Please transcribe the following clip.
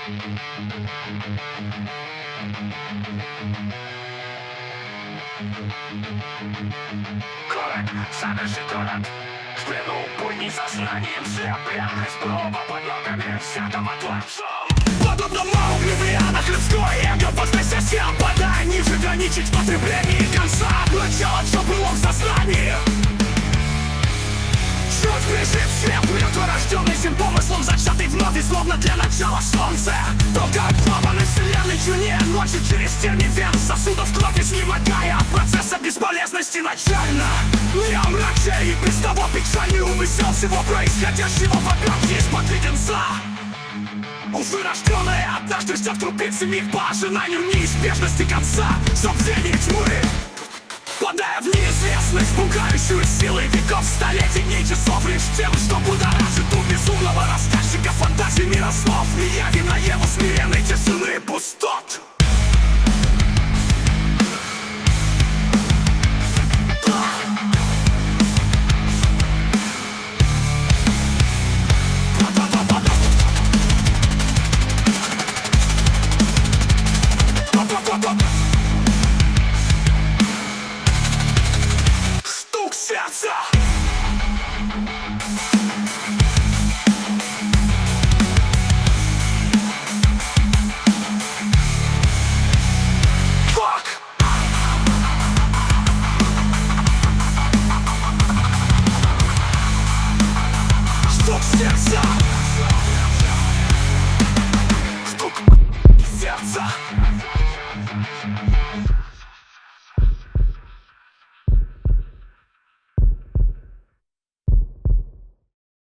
Город, замерзший город, в плену буйни сознанием все пряность проба под ногами всякого творцом. Подобно Маугли в лианах людской эго возносясь сел, подай ниже граничить потребление конца. Начало, что было в сознании. Чуть ближит свет, мертворожденный сим помыслом, зачатый вновь и словно для начала солнце. Только отломанный вселенной чуне ночи через терни вен сосудов кровь изнемогая от процесса бесполезности начально. Я мраче и без того печальный умысел всего происходящего вокруг из-под леденца. Увы, рожденная однажды ждет крупицы миг по ожиданию неизбежности конца. Забвение тьмы, падая в неизвестность, пугающую силой веков, столетий, дней, часов, лишь тем, что будоражит ум безумного рассказчика фантазий мира слов. И я вина его смиренной тишины и пустот. Стук сердца. Стук сердца.